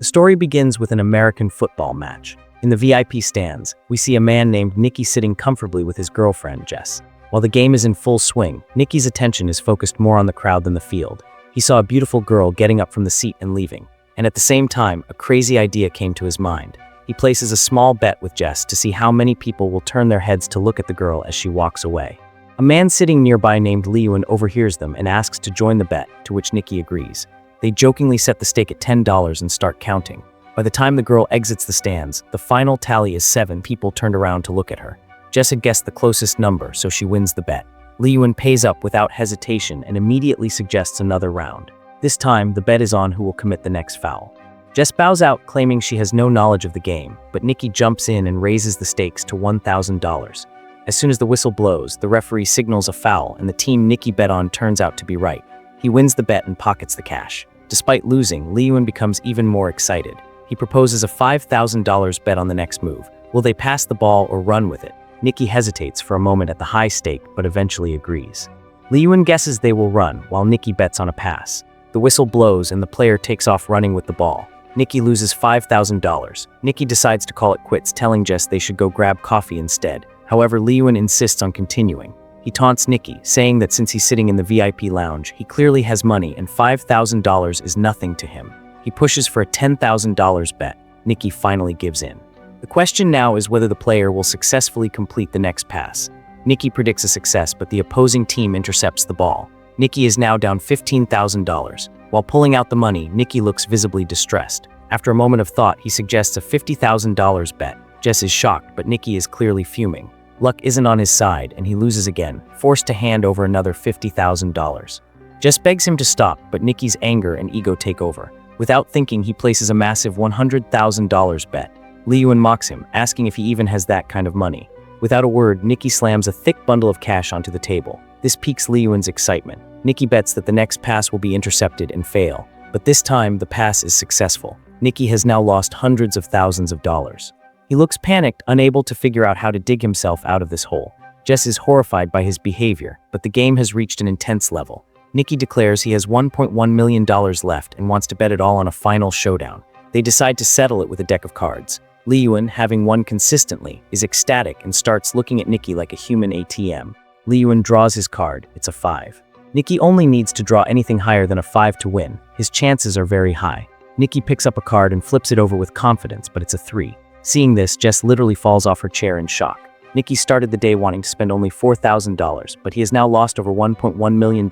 The story begins with an American football match. In the VIP stands, we see a man named Nicky sitting comfortably with his girlfriend, Jess. While the game is in full swing, Nicky's attention is focused more on the crowd than the field. He saw a beautiful girl getting up from the seat and leaving, and at the same time, a crazy idea came to his mind. He places a small bet with Jess to see how many people will turn their heads to look at the girl as she walks away. A man sitting nearby named Leeuwen overhears them and asks to join the bet, to which Nicky agrees. They jokingly set the stake at $10 and start counting. By the time the girl exits the stands, the final tally is 7 people turned around to look at her. Jess had guessed the closest number, so she wins the bet. Leeuwen pays up without hesitation and immediately suggests another round. This time, the bet is on who will commit the next foul. Jess bows out, claiming she has no knowledge of the game, but Nicky jumps in and raises the stakes to $1,000. As soon as the whistle blows, the referee signals a foul, and the team Nicky bet on turns out to be right. He wins the bet and pockets the cash. Despite losing, Leeuwen becomes even more excited. He proposes a $5,000 bet on the next move. Will they pass the ball or run with it? Nicky hesitates for a moment at the high stake, but eventually agrees. Leeuwen guesses they will run, while Nicky bets on a pass. The whistle blows and the player takes off running with the ball. Nicky loses $5,000. Nicky decides to call it quits, telling Jess they should go grab coffee instead. However, Leeuwen insists on continuing. He taunts Nicky, saying that since he's sitting in the VIP lounge, he clearly has money and $5,000 is nothing to him. He pushes for a $10,000 bet. Nicky finally gives in. The question now is whether the player will successfully complete the next pass. Nicky predicts a success, but the opposing team intercepts the ball. Nicky is now down $15,000. While pulling out the money, Nicky looks visibly distressed. After a moment of thought, he suggests a $50,000 bet. Jess is shocked, but Nicky is clearly fuming. Luck isn't on his side, and he loses again, forced to hand over another $50,000. Jess begs him to stop, but Nicky's anger and ego take over. Without thinking, he places a massive $100,000 bet. Leeuwen mocks him, asking if he even has that kind of money. Without a word, Nicky slams a thick bundle of cash onto the table. This piques Leeuwen's excitement. Nicky bets that the next pass will be intercepted and fail. But this time, the pass is successful. Nicky has now lost hundreds of thousands of dollars. He looks panicked, unable to figure out how to dig himself out of this hole. Jess is horrified by his behavior, but the game has reached an intense level. Nicky declares he has $1.1 million left and wants to bet it all on a final showdown. They decide to settle it with a deck of cards. Leeuwen, having won consistently, is ecstatic and starts looking at Nicky like a human ATM. Leeuwen draws his card. It's a 5. Nicky only needs to draw anything higher than a 5 to win. His chances are very high. Nicky picks up a card and flips it over with confidence, but it's a 3. Seeing this, Jess literally falls off her chair in shock. Nicky started the day wanting to spend only $4,000, but he has now lost over $1.1 million,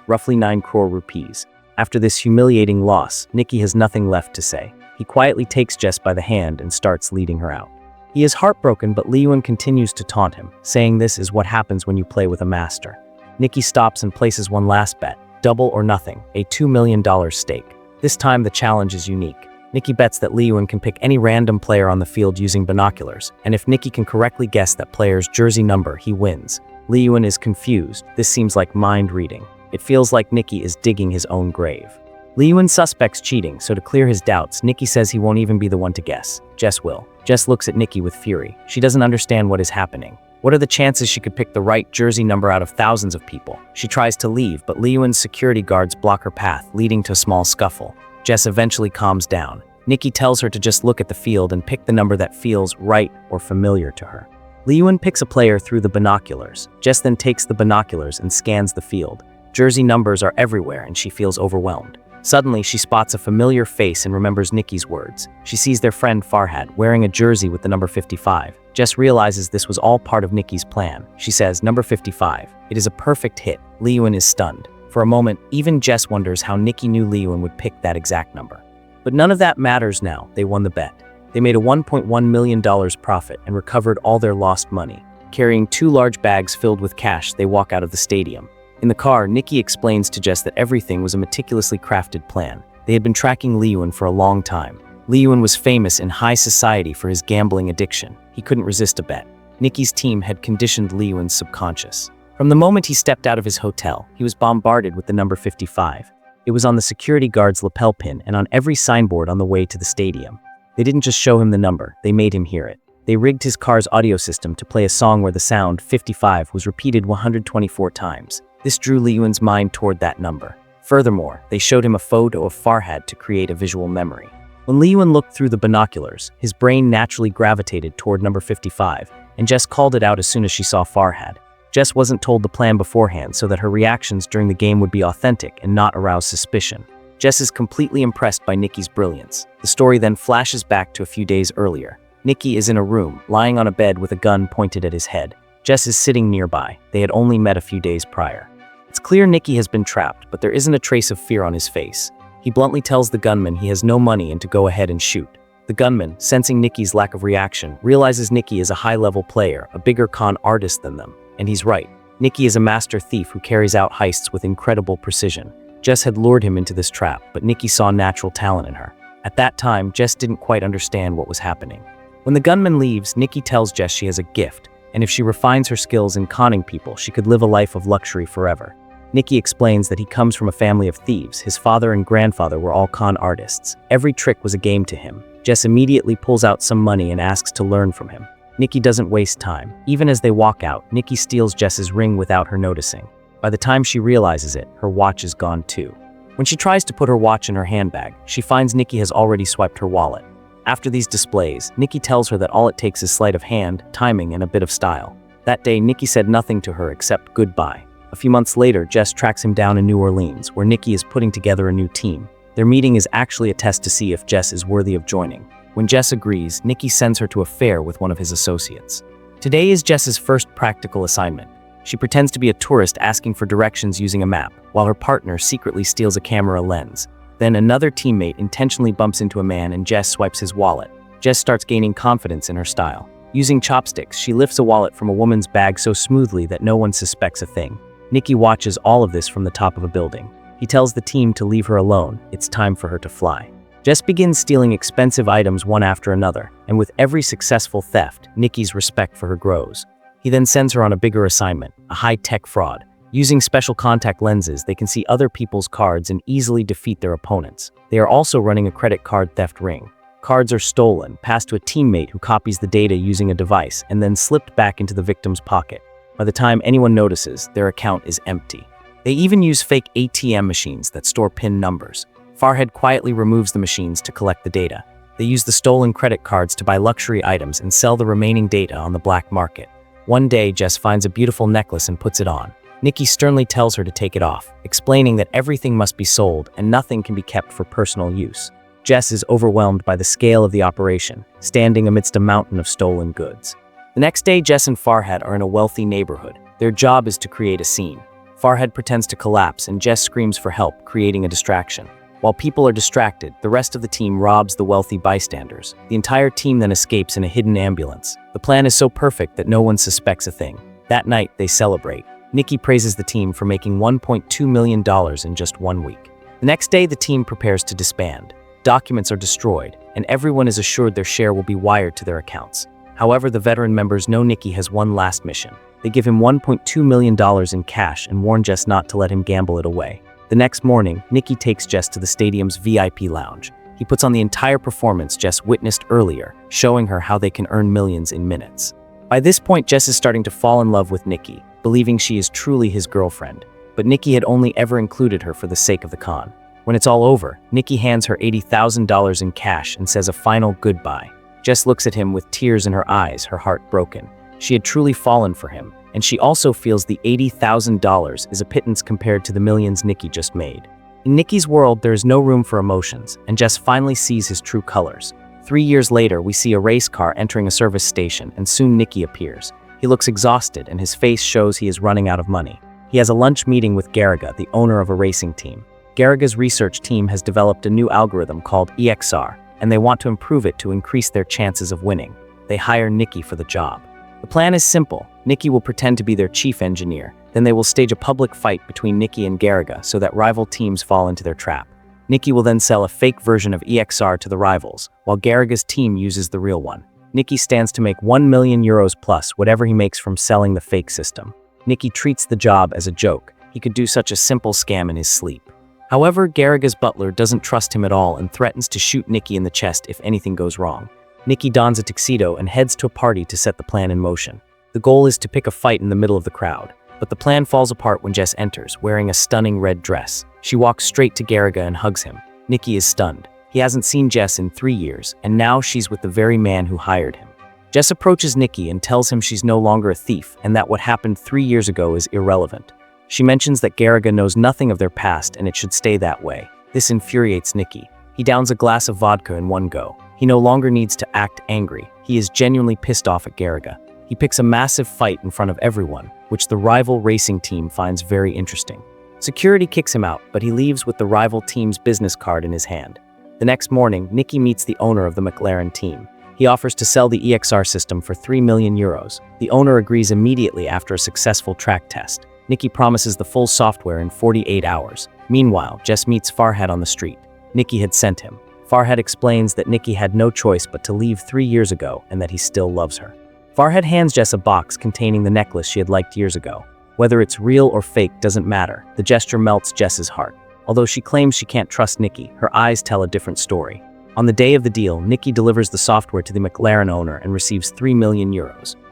roughly 9 crore rupees. After this humiliating loss, Nicky has nothing left to say. He quietly takes Jess by the hand and starts leading her out. He is heartbroken, but Leeuwen continues to taunt him, saying this is what happens when you play with a master. Nicky stops and places one last bet, double or nothing, a $2 million stake. This time the challenge is unique. Nicky bets that Leeuwen can pick any random player on the field using binoculars, and if Nicky can correctly guess that player's jersey number, he wins. Leeuwen is confused. This seems like mind reading. It feels like Nicky is digging his own grave. Leeuwen suspects cheating, so to clear his doubts, Nicky says he won't even be the one to guess. Jess will. Jess looks at Nicky with fury. She doesn't understand what is happening. What are the chances she could pick the right jersey number out of thousands of people? She tries to leave, but Leeuwen's security guards block her path, leading to a small scuffle. Jess eventually calms down. Nicky tells her to just look at the field and pick the number that feels right or familiar to her. Leeuwen picks a player through the binoculars. Jess then takes the binoculars and scans the field. Jersey numbers are everywhere and she feels overwhelmed. Suddenly, she spots a familiar face and remembers Nicky's words. She sees their friend Farhad wearing a jersey with the number 55. Jess realizes this was all part of Nicky's plan. She says, "Number 55. It is a perfect hit." Leeuwen is stunned. For a moment, even Jess wonders how Nicky knew Leeuwen would pick that exact number. But none of that matters now. They won the bet. They made a $1.1 million profit and recovered all their lost money. Carrying 2 large bags filled with cash, they walk out of the stadium. In the car, Nicky explains to Jess that everything was a meticulously crafted plan. They had been tracking Leeuwen for a long time. Leeuwen was famous in high society for his gambling addiction. He couldn't resist a bet. Nicky's team had conditioned Leeuwen's subconscious. From the moment he stepped out of his hotel, he was bombarded with the number 55. It was on the security guard's lapel pin and on every signboard on the way to the stadium. They didn't just show him the number, they made him hear it. They rigged his car's audio system to play a song where the sound 55 was repeated 124 times. This drew Leeuwen's mind toward that number. Furthermore, they showed him a photo of Farhad to create a visual memory. When Liyuan looked through the binoculars, his brain naturally gravitated toward number 55, and Jess called it out as soon as she saw Farhad. Jess wasn't told the plan beforehand so that her reactions during the game would be authentic and not arouse suspicion. Jess is completely impressed by Nikki's brilliance. The story then flashes back to a few days earlier. Nikki is in a room, lying on a bed with a gun pointed at his head. Jess is sitting nearby. They had only met a few days prior. It's clear Nikki has been trapped, but there isn't a trace of fear on his face. He bluntly tells the gunman he has no money and to go ahead and shoot. The gunman, sensing Nikki's lack of reaction, realizes Nikki is a high-level player, a bigger con artist than them. And he's right. Nikki is a master thief who carries out heists with incredible precision. Jess had lured him into this trap, but Nikki saw natural talent in her. At that time, Jess didn't quite understand what was happening. When the gunman leaves, Nikki tells Jess she has a gift, and if she refines her skills in conning people, she could live a life of luxury forever. Nikki explains that he comes from a family of thieves. His father and grandfather were all con artists. Every trick was a game to him. Jess immediately pulls out some money and asks to learn from him. Nikki doesn't waste time. Even as they walk out, Nikki steals Jess's ring without her noticing. By the time she realizes it, her watch is gone too. When she tries to put her watch in her handbag, she finds Nikki has already swiped her wallet. After these displays, Nikki tells her that all it takes is sleight of hand, timing, and a bit of style. That day, Nikki said nothing to her except goodbye. A few months later, Jess tracks him down in New Orleans, where Nikki is putting together a new team. Their meeting is actually a test to see if Jess is worthy of joining. When Jess agrees, Nikki sends her to a fair with one of his associates. Today is Jess's first practical assignment. She pretends to be a tourist asking for directions using a map, while her partner secretly steals a camera lens. Then another teammate intentionally bumps into a man and Jess swipes his wallet. Jess starts gaining confidence in her style. Using chopsticks, she lifts a wallet from a woman's bag so smoothly that no one suspects a thing. Nikki watches all of this from the top of a building. He tells the team to leave her alone. It's time for her to fly. Jess begins stealing expensive items one after another, and with every successful theft, Nikki's respect for her grows. He then sends her on a bigger assignment, a high-tech fraud. Using special contact lenses, they can see other people's cards and easily defeat their opponents. They are also running a credit card theft ring. Cards are stolen, passed to a teammate who copies the data using a device, and then slipped back into the victim's pocket. By the time anyone notices, their account is empty. They even use fake ATM machines that store PIN numbers. Farhad quietly removes the machines to collect the data. They use the stolen credit cards to buy luxury items and sell the remaining data on the black market. One day, Jess finds a beautiful necklace and puts it on. Nikki sternly tells her to take it off, explaining that everything must be sold and nothing can be kept for personal use. Jess is overwhelmed by the scale of the operation, standing amidst a mountain of stolen goods. The next day, Jess and Farhad are in a wealthy neighborhood. Their job is to create a scene. Farhad pretends to collapse and Jess screams for help, creating a distraction. While people are distracted, the rest of the team robs the wealthy bystanders. The entire team then escapes in a hidden ambulance. The plan is so perfect that no one suspects a thing. That night, they celebrate. Nikki praises the team for making $1.2 million in just 1 week. The next day, the team prepares to disband. Documents are destroyed, and everyone is assured their share will be wired to their accounts. However, the veteran members know Nikki has one last mission. They give him $1.2 million in cash and warn Jess not to let him gamble it away. The next morning, Nikki takes Jess to the stadium's VIP lounge. He puts on the entire performance Jess witnessed earlier, showing her how they can earn millions in minutes. By this point, Jess is starting to fall in love with Nikki, believing she is truly his girlfriend. But Nikki had only ever included her for the sake of the con. When it's all over, Nikki hands her $80,000 in cash and says a final goodbye. Jess looks at him with tears in her eyes, her heart broken. She had truly fallen for him, and she also feels the $80,000 is a pittance compared to the millions Nikki just made. In Nikki's world, there is no room for emotions, and Jess finally sees his true colors. 3 years later, we see a race car entering a service station, and soon Nikki appears. He looks exhausted, and his face shows he is running out of money. He has a lunch meeting with Garaga, the owner of a racing team. Garaga's research team has developed a new algorithm called EXR, and they want to improve it to increase their chances of winning. They hire Nikki for the job. The plan is simple. Nikki will pretend to be their chief engineer. Then they will stage a public fight between Nikki and Garaga so that rival teams fall into their trap. Nikki will then sell a fake version of EXR to the rivals, while Garaga's team uses the real one. Nikki stands to make 1 million euros plus whatever he makes from selling the fake system. Nikki treats the job as a joke. He could do such a simple scam in his sleep. However, Garaga's butler doesn't trust him at all and threatens to shoot Nikki in the chest if anything goes wrong. Nikki dons a tuxedo and heads to a party to set the plan in motion. The goal is to pick a fight in the middle of the crowd, but the plan falls apart when Jess enters, wearing a stunning red dress. She walks straight to Garaga and hugs him. Nikki is stunned. He hasn't seen Jess in 3 years, and now she's with the very man who hired him. Jess approaches Nicky and tells him she's no longer a thief and that what happened 3 years ago is irrelevant. She mentions that Garaga knows nothing of their past and it should stay that way. This infuriates Nicky. He downs a glass of vodka in one go. He no longer needs to act angry. He is genuinely pissed off at Garaga. He picks a massive fight in front of everyone, which the rival racing team finds very interesting. Security kicks him out, but he leaves with the rival team's business card in his hand. The next morning, Nicky meets the owner of the McLaren team. He offers to sell the EXR system for €3 million. The owner agrees immediately after a successful track test. Nicky promises the full software in 48 hours. Meanwhile, Jess meets Farhad on the street. Nicky had sent him. Farhad explains that Nicky had no choice but to leave 3 years ago and that he still loves her. Farhad hands Jess a box containing the necklace she had liked years ago. Whether it's real or fake doesn't matter. The gesture melts Jess's heart. Although she claims she can't trust Nicky, her eyes tell a different story. On the day of the deal, Nicky delivers the software to the McLaren owner and receives €3 million.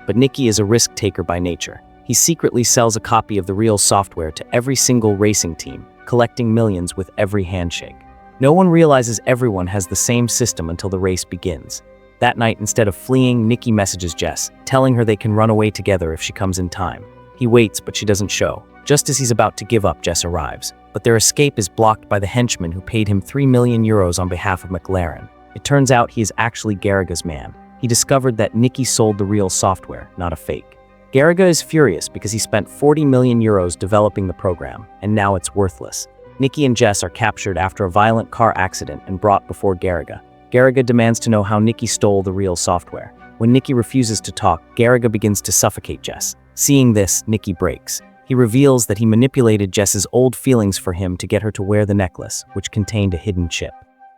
But Nicky is a risk taker by nature. He secretly sells a copy of the real software to every single racing team, collecting millions with every handshake. No one realizes everyone has the same system until the race begins. That night, instead of fleeing, Nicky messages Jess, telling her they can run away together if she comes in time. He waits, but she doesn't show. Just as he's about to give up, Jess arrives. But their escape is blocked by the henchman who paid him €3 million on behalf of McLaren. It turns out he is actually Garaga's man. He discovered that Nicky sold the real software, not a fake. Garaga is furious because he spent €40 million developing the program, and now it's worthless. Nicky and Jess are captured after a violent car accident and brought before Garaga. Garaga demands to know how Nicky stole the real software. When Nicky refuses to talk, Garaga begins to suffocate Jess. Seeing this, Nicky breaks. He reveals that he manipulated Jess's old feelings for him to get her to wear the necklace, which contained a hidden chip.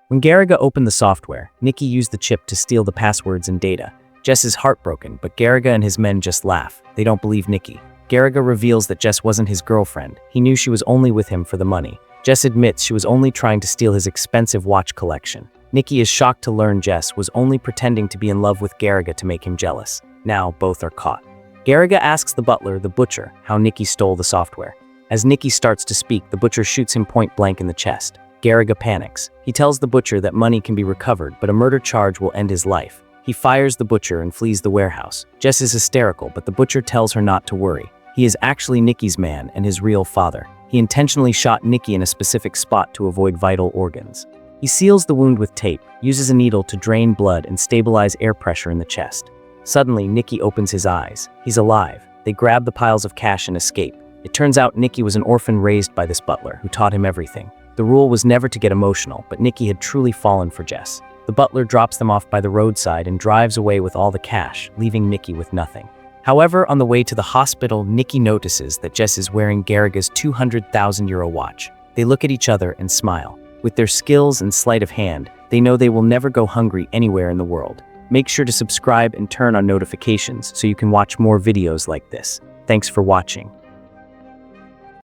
When Garaga opened the software, Nicky used the chip to steal the passwords and data. Jess is heartbroken, but Garaga and his men just laugh. They don't believe Nicky. Garaga reveals that Jess wasn't his girlfriend. He knew she was only with him for the money. Jess admits she was only trying to steal his expensive watch collection. Nicky is shocked to learn Jess was only pretending to be in love with Garaga to make him jealous. Now, both are caught. Garaga asks the butler, the butcher, how Nicky stole the software. As Nicky starts to speak, the butcher shoots him point blank in the chest. Garaga panics. He tells the butcher that money can be recovered, but a murder charge will end his life. He fires the butcher and flees the warehouse. Jess is hysterical, but the butcher tells her not to worry. He is actually Nicky's man and his real father. He intentionally shot Nicky in a specific spot to avoid vital organs. He seals the wound with tape, uses a needle to drain blood and stabilize air pressure in the chest. Suddenly, Nicky opens his eyes. He's alive. They grab the piles of cash and escape. It turns out Nicky was an orphan raised by this butler, who taught him everything. The rule was never to get emotional, but Nicky had truly fallen for Jess. The butler drops them off by the roadside and drives away with all the cash, leaving Nicky with nothing. However, on the way to the hospital, Nicky notices that Jess is wearing Garaga's €200,000 watch. They look at each other and smile. With their skills and sleight of hand, they know they will never go hungry anywhere in the world. Make sure to subscribe and turn on notifications so you can watch more videos like this. Thanks for watching.